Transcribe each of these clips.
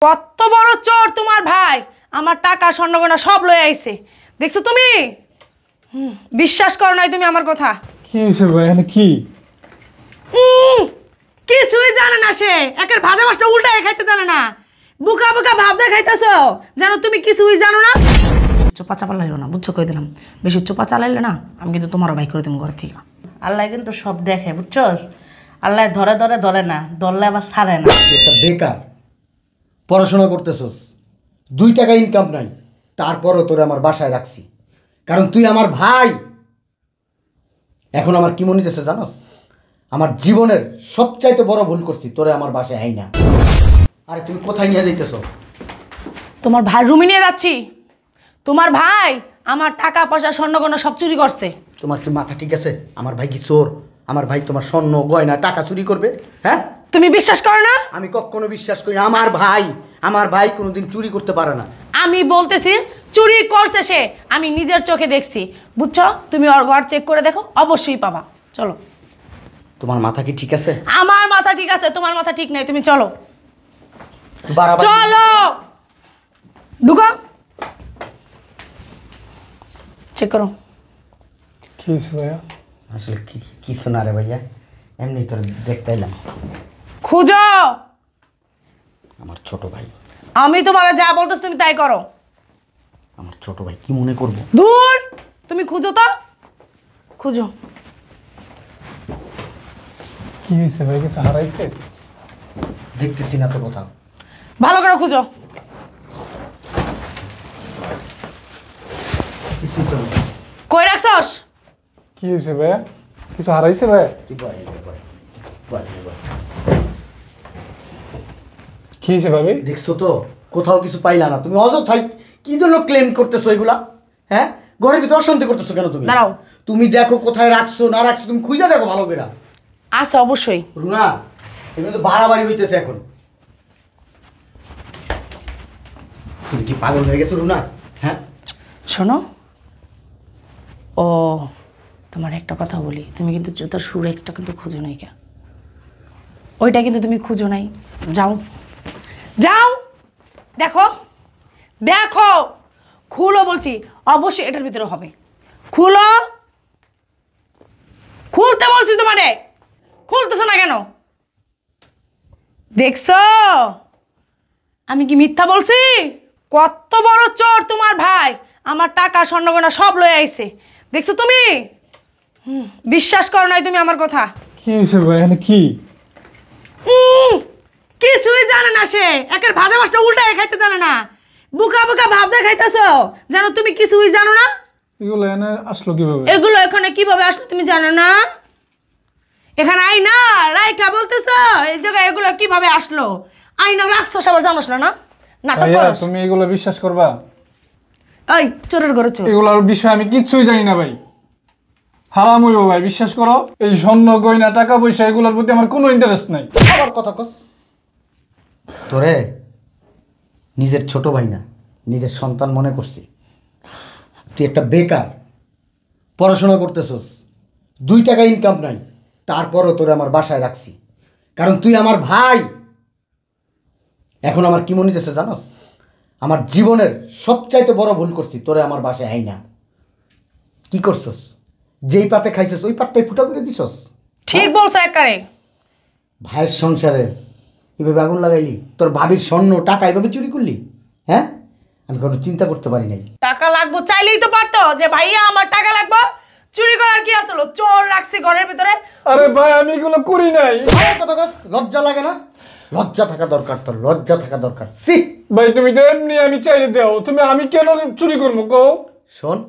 কত বড় চোর তোমার ভাই, আমার টাকা স্বর্ণগয়না সব লয়ে আইছে। দেখছো তুমি? বিশ্বাস করো নাই তুমি আমার কথা। কি হয়েছে ভাই? এখানে কি? কিছুই জানে না সে, একের ভাজা মাছটা উল্টায় খাইতে জানে না। বুকা বুকা ভাব দেখাইতেছো, জানো তুমি কিছুই জানো না। চোপা চাপা লাইলো না, বুঝছো? কই দিলাম, বেশি চোপা চালাইলে না আমি কিন্তু তোমারও ভাই করে দেবো ঘর থেকে। আল্লাহ কিন্তু সব দেখে, বুঝছস? আল্লাহ ধরে ধরে ধরে না, ধরলে আবার ছাড়ে না। একটা বেকার, পড়াশোনা করতেছস, 2 টাকা ইনকাম নাই, তারপরও তোরে আমার বাসায় রাখছি, কারণ তুই আমার ভাই। এখন আমার কি মনে হচ্ছে জানোস? আমার জীবনের সবচাইতে বড় ভুল করছি, তোরে আমার বাসায় আই না। আরে তুমি কোথায় নিয়ে যাইতেছ? তোমার ভাই রুমে নিয়ে যাচ্ছি। তোমার ভাই আমার টাকা পয়সা স্বর্ণগয়না সব চুরি করছে। তোমার কি মাথা ঠিক আছে? আমার ভাই কি চোর? আমার ভাই তোমার স্বর্ণ গয়না টাকা চুরি করবে? হ্যাঁ, তুমি বিশ্বাস করো না? আমি কখনো বিশ্বাস করি না। আমার ভাই কোনোদিন চুরি করতে পারে না। আমি বলতেছি চুরি করছে সে, আমি নিজের চোখে দেখছি, বুঝছো? তুমি ওর ঘর চেক করে দেখো, অবশ্যই পাবা। চলো। তোমার মাথা কি ঠিক আছে? আমার মাথা ঠিক আছে, তোমার মাথা ঠিক নাই। তুমি চলো, বাড়াবাড়ি। চলো ঢুকো, চেক করো। কি হয়েছে ভাইয়া? আসলে কিছু না রে ভাইয়া, এমনি তোর দেখতে এলাম। খুঁজো। আমার ছোট ভাই। আমি তোমার যা বলতেছি তুমি তাই করো। আমার ছোট ভাই, কি মনে করবো? দূর, তুমি খুঁজো তো, খুঁজো। কি হয়েছে ভাই? কিছু হারাইছে? দেখতেছি না তো কোথাও। ভালো করে খুঁজো। কিছুই তো নেই। কই রাখছস? কি হয়েছে ভাইয়া? কিছু হারাইছে ভাইয়া? তুই বল, বল, বল, বল। কি হয়েছে ভাবি? দেখছো তো, কোথাও কিছু পাইলা না। তুমি অযথাই কি জন্য ক্লেম করতেছো এগুলা? হ্যাঁ, ঘরের ভিতরে অশান্তি করতেছো কেন তুমি? দাঁড়াও। তুমি দেখো কোথায় রাখছো না রাখছো, তুমি খুঁজে দেখো ভালো করে। আছে অবশ্যই। রুনা, এগুলো তো বাড়াবাড়ি হইতেছে এখন। তুমি কি পাগল হয়ে গেছো রুনা? হ্যাঁ, শোনো, ও তোমার একটা কথা বলি, তুমি কিন্তু জুতার শু এক্সট্রা কিন্তু খুঁজো নাই কে? ওইটা কিন্তু তুমি খুঁজো নাই। যাও যাও, দেখো দেখো, খুলো বলছি। অবশ্যই এটার ভিতরে হবে। খুলো, খুলতে বলছি তোমারে, খুলতেছো না কেন? দেখছো আমি কি মিথ্যা বলছি? কত বড় চোর তোমার ভাই, আমার টাকা স্বর্ণগয়না সব লয়ে আইছে। দেখছো তুমি? বিশ্বাস করো নাই তুমি আমার কথা। কি হয়েছে ভাই? এখানে কি? কিছুই জানে না সে, একের ভাজা মাছটা উল্টায় খাইতে জানে না। বুকা বুকা ভাব দেখাইতেছো, জানো তুমি কিছুই জানো না। এগুলো এনে আসলো কিভাবে? এগুলো এখানে কিভাবে আসলো তুমি জানো না? এখানে আইনা রাইকা বলতেছো এই জায়গায় এগুলো কিভাবে আসলো? আইনা রাখছো সবার জানোস না? নাটক ভাইয়া করো তুমি এগুলো বিশ্বাস করবা? এই চোরের ঘরে চোর। এগুলোর বিষয়ে আমি কিচ্ছুই জানি না ভাই। হারাম হইব ভাই, বিশ্বাস করো। এই স্বর্ণ গয়না টাকা পয়সা এগুলোর প্রতি আমার কোনো ইন্টারেস্ট নাই। আবার কথা কস। তোরে নিজের ছোট ভাই না, নিজের সন্তান মনে করছি। তুই একটা বেকার, পড়াশোনা করতেছস, 2 টাকা ইনকাম নাই, তারপরও তোরে আমার বাসায় রাখছি, কারণ তুই আমার ভাই। এখন আমার কি মনে হচ্ছে জানোস? আমার জীবনের সবচাইতে বড় ভুল করছি, তোরে আমার বাসায় আই না। কি করছস? যেই পাতে খাইছস ওই পাতটাই ফুটা করে দিছস। ঠিক বলছো একারে। ভাইয়ের সংসারে এভাবে আগুন লাগাইলি? তোর ভাবির স্বর্ণ টাকা এভাবে চুরি করলি? হ্যাঁ, আমি কোনো চিন্তা করতে পারি নাই। টাকা লাগবো চাইলেই তো পারতো যে ভাইয়া আমার টাকা লাগবো। চুরি করার কি আসলো? চোর রাখছি ঘরের ভিতরে। আরে ভাই আমি এগুলো করি নাই। আরে কথা কস, লজ্জা লাগে না? লজ্জা থাকা দরকার, তোর লজ্জা থাকা দরকার। সি ভাই তুমি তো এমনি আমি চাইলে দাও, তুমি আমি কেন চুরি করবো কও? শোন,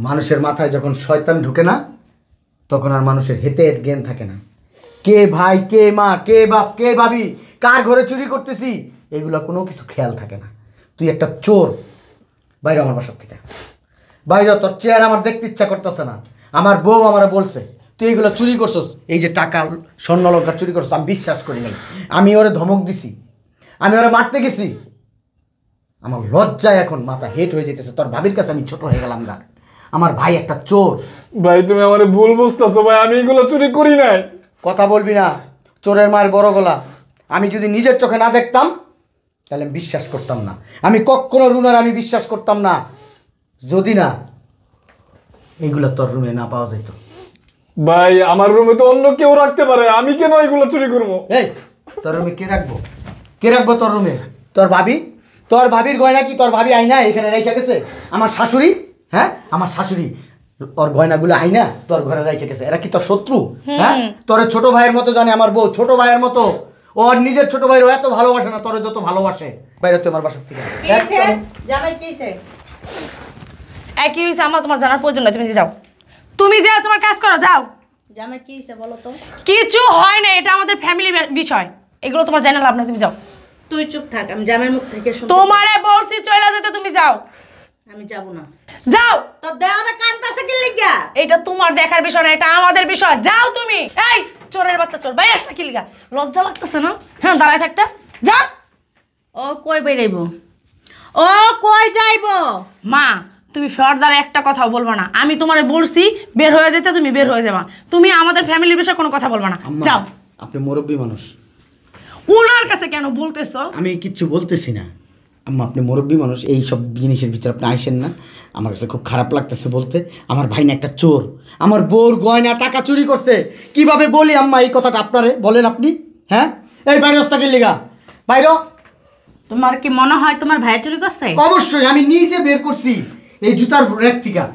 মানুষের মাথায় যখন শয়তান ঢুকে না, তখন আর মানুষের হেতের জ্ঞান থাকে না। কে ভাই, কে মা, কে বাপ, কে ভাবি, কার ঘরে চুরি করতেছি, এগুলো কোনো কিছু খেয়াল থাকে না। তুই একটা চোর। বাইরে আমার বাসার থেকে বাইরে। তোর চেয়ার আমার দেখতে ইচ্ছা করতেছে না। আমার বউ আমার বলছে তুই এইগুলো চুরি করছস, এই যে টাকা স্বর্ণলঙ্কার চুরি করছস। আমি বিশ্বাস করি নাই। আমি ওরে ধমক দিছি, আমি ওরে মারতে গেছি। আমার লজ্জায় এখন মাথা হেট হয়ে যেতেছে। তোর ভাবির কাছে আমি ছোট হয়ে গেলাম গা। আমার ভাই একটা চোর। ভাই তুমি আমার ভুল বুঝতেছো ভাই, আমি এগুলো চুরি করি নাই। কথা বলবি না, চোরের মার বড় গলা। আমি যদি নিজের চোখে না দেখতাম তাহলে আমি বিশ্বাস করতাম না। আমি কখনো রুনার আমি বিশ্বাস করতাম না যদি না এইগুলো তোর রুমে না পাওয়া যেত। ভাই আমার রুমে তো অন্য কেউ রাখতে পারে, আমি কেন এগুলো চুরি করবো? এই তোর রুমে কে রাখবো? কে রাখবো তোর রুমে? তোর ভাবি? তোর ভাবির গয়না কি তোর ভাবি আইনা এখানে রেখে গেছে? আমার শাশুড়ি, হ্যাঁ আমার শাশুড়ি ওর গয়নাগুলো আইনা তোর ঘরে রেখে গেছে। এরা কি তোর শত্রু? হ্যাঁ, তোর ছোট ভাইয়ের মতো জানে আমার বউ, ছোট ভাইয়ের মতো। ওর নিজের ছোট ভাইয়ের এত ভালোবাসে না তোর যত ভালোবাসে। বাইরে তুই আমার বাসার থেকে। জামাই কিছে? একই হয়েছে, আমার তোমার জানার প্রয়োজন নয়। তুমি যাও, তুমি যাও, তোমার কাজ করো, যাও। জামাই কিছে বলো তো? কিছু হয় না, এটা আমাদের ফ্যামিলি বিষয়, এগুলো তোমার জানা লাভ না। তুমি যাও। তুই চুপ থাক, আমি জামাইয়ের মুখ থেকে শুনতে তোমারে বলছি চলে যেতে, তুমি যাও। আমি যাব না। যাও। তোর দেওয়াটা কানতাছে কি লিগা? এটা তোমার দেখার বিষয় না, এটা আমাদের বিষয়। যাও তুমি। এই চোরের বাচ্চা চোর, ভাই আস না কি লিগা? লজ্জা লাগতেছে না? হ্যাঁ, দাঁড়ায় থাকতে। যাও। ও কই বেরাইবো? ও কই যাইবো? মা, তুমি ফর্দারে একটা কথাও বলবা না। আমি তোমারে বলছি বের হয়ে যেতে, তুমি বের হয়ে যাবা। তুমি আমাদের ফ্যামিলির বিষয়ে কোনো কথা বলবা না। যাও। আপনি মুরব্বী মানুষ, ওনার কাছে কেন বলতেছো? আমি কিচ্ছু বলতেছি না। আম্মা আপনি মুরব্বী মানুষ, এই সব জিনিসের ভিতরে আপনি আইসেন না। আমার কাছে খুব খারাপ লাগতেছে বলতে। আমার ভাই না একটা চোর, আমার বউর গয়না টাকা চুরি করছে। কিভাবে বলি আম্মা এই কথাটা আপনারে? বলেন আপনি। হ্যাঁ, এই বাইরে রাস্তাকে লিগা বাইরে। তোমার কি মনে হয় তোমার ভাই চুরি করছে? অবশ্যই, আমি নিজে বের করছি এই জুতার রেক থেকে।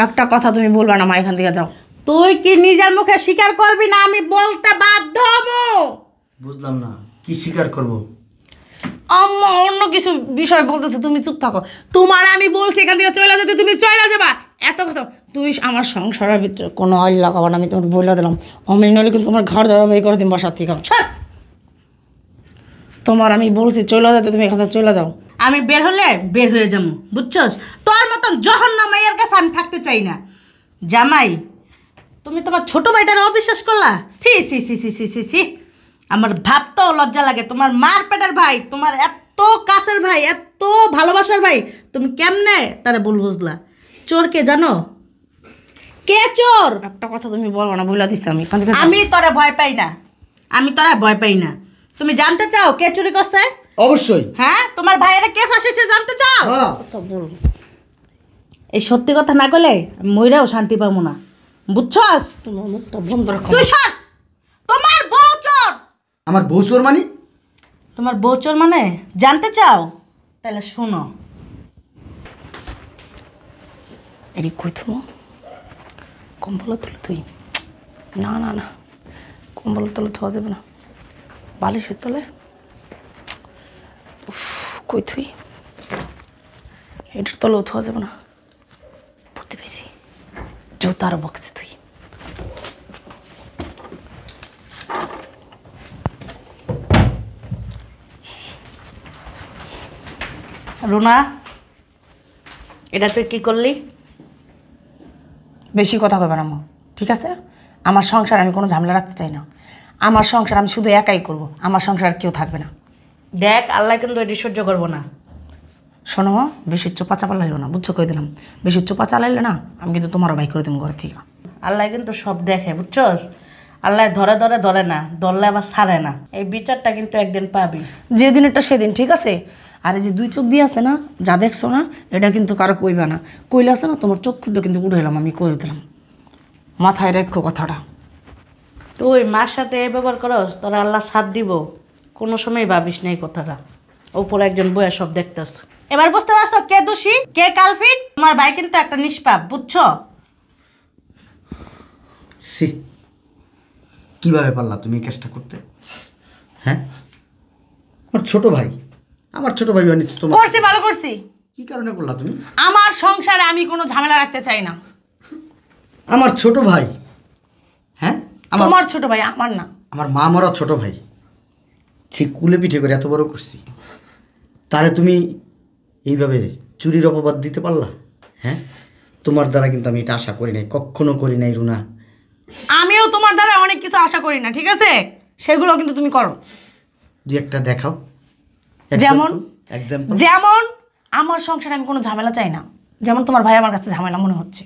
একটা কথা তুমি বলবা না মা, এখান থেকে যাও। তুই কি নিজের মুখে স্বীকার করবি না আমি বলতে বাধ্য হবো? বুঝলাম না কি স্বীকার করব? আম্মা অন্য কিছু বিষয় বলতেছে, তুমি চুপ থাকো। তোমার আমি বলছি এখান থেকে চলে যেতে, তুমি চলে যাবা। এত কথা তুই আমার সংসারের ভিতরে কোনো অয়েল লাগাবো না, আমি তোমার বলে দিলাম। অমিন নইলে কিন্তু তোমার ঘর ধরা বের করে দিন বাসার থেকে। তোমার আমি বলছি চলে যেতে, তুমি এখান থেকে চলে যাও। আমি বের হলে বের হয়ে যাবো, বুঝছস? তোর মতন জহন্নামাইয়ের কাছে আমি থাকতে চাই না। জামাই, তুমি তোমার ছোট ভাইটার অবিশ্বাস করলা? সি সি সি সি সি সি সি আমার ভাবতেও লজ্জা লাগে। তোমার মার পেটের ভাই, তোমার এত কাছের ভাই, এত ভালোবাসার ভাই, তুমি কেমনে তারা ভুল বুঝলা? চোর কে জানো? কে চোর? একটা কথা তুমি বলবো না, বলে দিচ্ছি আমি এখান থেকে। আমি তোরা ভয় পাই না, আমি তোরা ভয় পাই না। তুমি জানতে চাও কে চুরি করছে? অবশ্যই। হ্যাঁ, তোমার ভাইয়েরা কে ফাঁসিয়েছে জানতে চাও? হ্যাঁ। এই সত্যি কথা না বলে মইরাও শান্তি পাবো না, বুঝছস? তোমার মুখটা বন্ধ রাখো। তুই সর। তোমার বউ চোর। আমার বউ চোর মানে? তোমার বউ চোর মানে জানতে চাও? তাহলে শোনো। এটি কই তুমি কম্বল তুলে? তুই না না না, কম্বল তলে ধোয়া যাবে না, বালিশের তলে। কই তুই? এটার তলেও ধোয়া যাবে না। বুঝতে পেরেছি, জুতার বক্সে তুই। রুনা, এটা তুই কি করলি? বেশি কথা কইবে না মা, ঠিক আছে? আমার সংসার আমি কোনো ঝামেলা রাখতে চাই না। আমার সংসার আমি শুধু একাই করব, আমার সংসার আর কেউ থাকবে না। দেখ, আল্লাহ কিন্তু এটি সহ্য করবো না। শোনো মা, বেশি চোপা চাপা লাগলো না, বুঝছো? কই দিলাম, বেশি চোপা চালাইলে না আমি কিন্তু তোমারও বাই করে দেবো ঘর থেকে। আল্লাহ কিন্তু সব দেখে, বুঝছস? আল্লাহ ধরে ধরে ধরে না, ধরলে আবার ছাড়ে না। এই বিচারটা কিন্তু একদিন পাবি। যেদিন এটা সেদিন, ঠিক আছে? আর এই যে দুই চোখ দিয়ে আছে না, যা দেখছো না, এটা কিন্তু কারো কইবা না। কইলে আছে না, তোমার চক্ষুটা কিন্তু উঠে এলাম, আমি কই দিলাম। মাথায় রেখো কথাটা। তুই মার সাথে এ ব্যবহার করস, তোরা আল্লাহ সাথ দিব? কোনো সময় ভাবিস না এই কথাটা। ওপর একজন বইয়া সব দেখতেছ। এবার বুঝতে পারছো কে দোষী কে কালপিট? তোমার ভাই কিন্তু একটা নিষ্পাপ, বুঝছো? সি, কিভাবে পারলা তুমি এই কাজটা করতে? হ্যাঁ, আমার ছোট ভাই, আমার ছোট ভাই বানিয়ে তোমার করছি, ভালো করছি। কি কারণে করলা তুমি? আমার সংসারে আমি কোনো ঝামেলা রাখতে চাই না। আমার ছোট ভাই, হ্যাঁ তোমার ছোট ভাই, আমার না। আমার মা মরা ছোট ভাই, ঠিক কুলে পিঠে করে এত বড় করছি, তারে তুমি এইভাবে চুরির অপবাদ দিতে পারলা? হ্যাঁ, তোমার দ্বারা কিন্তু আমি এটা আশা করি নাই, কখনো করি নাই রুনা। আমিও তোমার দ্বারা অনেক কিছু আশা করি না, ঠিক আছে? সেগুলো কিন্তু তুমি করো। দুই একটা দেখাও। যেমন এক্সাম্পল? যেমন আমার সংসারে আমি কোনো ঝামেলা চাই না। যেমন তোমার ভাই আমার কাছে ঝামেলা মনে হচ্ছে,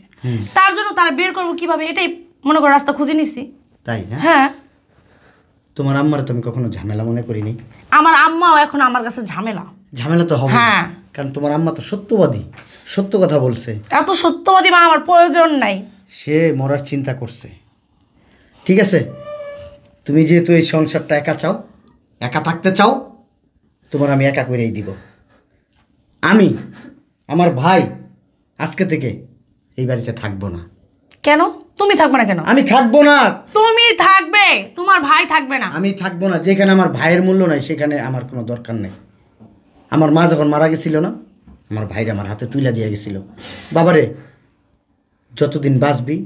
তার জন্য তারা বের করবো কিভাবে, এটাই মনে করো রাস্তা খুঁজে নিছি। তাই? হ্যাঁ, হ্যাঁ, তোমার আম্মার তো আমি কখনো ঝামেলা মনে করিনি। আমার আম্মাও এখন আমার কাছে ঝামেলা। ঝামেলা তো হবে, হ্যাঁ। কারণ তোমার আম্মা তো সত্যবাদী, সত্য কথা বলছে। এত সত্যবাদী মা আমার প্রয়োজন নাই। সে মরার চিন্তা করছে। ঠিক আছে, তুমি যেহেতু এই সংসারটা একা চাও, একা থাকতে চাও, তোমার আমি একা করেই দিব। আমি আমার ভাই আজকে থেকে এই বাড়িতে থাকবো না। কেন তুমি থাকবে না? কেন আমি থাকবো না। তুমি থাকবে, তোমার ভাই থাকবে না। আমি থাকবো না। যেখানে আমার ভাইয়ের মূল্য নাই সেখানে আমার কোনো দরকার নেই। আমার মা যখন মারা গেছিল না, আমার ভাইরা আমার হাতে তুইলা দিয়ে গেছিল, বাবারে যতদিন বাঁচবি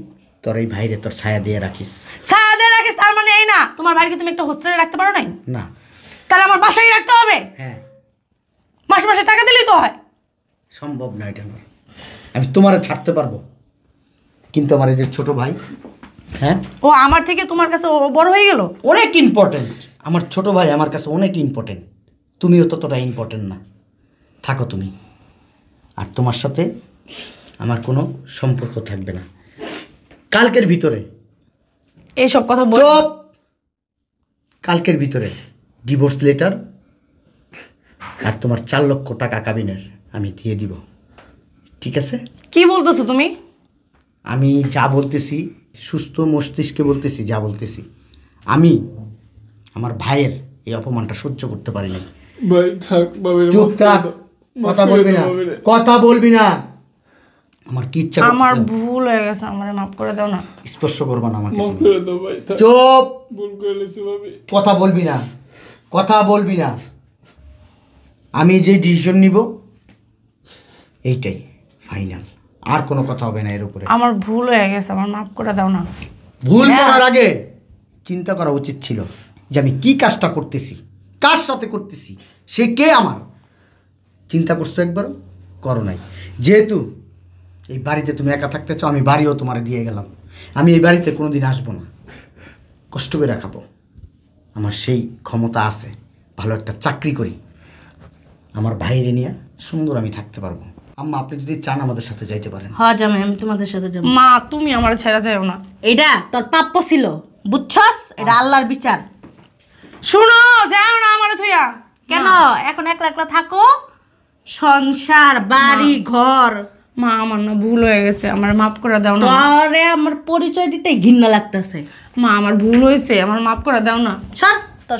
তোর এই ভাইরে তোর ছায়া দিয়ে রাখিস। ছায়া দিয়ে রাখিস তার মানে এই না তোমার ভাইকে তুমি একটা হোস্টেলে রাখতে পারো নাই? না। তাহলে আমার বাসায় রাখতে হবে। হ্যাঁ, মাসে মাসে টাকা দিলেই তো হয়। সম্ভব না এটা আমার। আমি তোমারে ছাড়তে পারবো, কিন্তু আমার এই যে ছোট ভাই, হ্যাঁ, ও আমার থেকে তোমার কাছে ও বড় হয়ে গেল। অনেক ইম্পর্টেন্ট। আমার ছোট ভাই আমার কাছে অনেক ইম্পর্টেন্ট। তুমিও ততটা ইম্পর্টেন্ট না। থাকো তুমি, আর তোমার সাথে আমার কোনো সম্পর্ক থাকবে না। কালকের ভিতরে এইসব কথা বল। চুপ! কালকের ভিতরে ডিভোর্স লেটার আর তোমার 4 লক্ষ টাকা কাবিনের আমি দিয়ে দিব। ঠিক আছে? কি বলতেছো তুমি? আমি যা বলতেছি সুস্থ মস্তিষ্কে বলতেছি, যা বলতেছি। আমি আমার ভাইয়ের এই অপমানটা সহ্য করতে পারি না। ভাই থাক বাবা, চুপ থাক, কথা বলবি না, কথা বলবি না। আমার কি ইচ্ছা আমার করতেছে? ভুল হয়ে গেছে, আমারে মাফ করে দাও না। স্পর্শ করবা না আমাকে মাফ তুমি। করে দাও ভাই, থাক। চুপ! ভুল করে লেছি ভাবি। কথা বলবি না, কথা বলবি না। আমি যে ডিসিশন নিব এইটাই ফাইনাল, আর কোনো কথা হবে না এর উপরে। আমার ভুল হয়ে গেছে, আমার মাফ করে দাও না। ভুল হ্যাঁ। করার আগে চিন্তা করা উচিত ছিল যে আমি কি কাজটা করতেছি, কার সাথে করতেছি, সে কে আমার। চিন্তা করছো একবার? করো নাই। যেহেতু এই বাড়িতে তুমি একা থাকতে চাও, আমি বাড়িও তোমার দিয়ে গেলাম। আমি এই বাড়িতে কোনোদিন আসবো না, কষ্ট করে খাবো। আমার সেই ক্ষমতা আছে, ভালো একটা চাকরি করি, আমার ভাইরে নিয়ে সুন্দর আমি থাকতে পারবো। আম্মা, আপনি যদি চান আমাদের সাথে যাইতে পারেন। হ্যাঁ জামাই, আমি তোমাদের সাথে যাবো। মা তুমি আমার ছেড়ে যাও না। এটা তোর প্রাপ্য ছিল, বুঝছস? এটা আল্লাহর বিচার। শুনো, যাও না আমার থুইয়া। কেন এখন একলা একলা থাকো? সংসার, বাড়ি, ঘর। মা আমার না ভুল হয়ে গেছে, আমার মাফ করে দাও না। তোরে আমার পরিচয় দিতে ঘৃণা লাগতেছে। মা আমার ভুল হয়েছে, আমার মাফ করে দাও না। ছাড়, তোর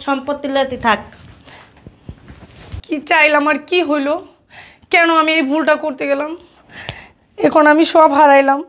সম্পত্তি লেতি থাক। কি চাইলাম আর কি হইলো? কেন আমি এই ভুলটা করতে গেলাম? এখন আমি সব হারাইলাম।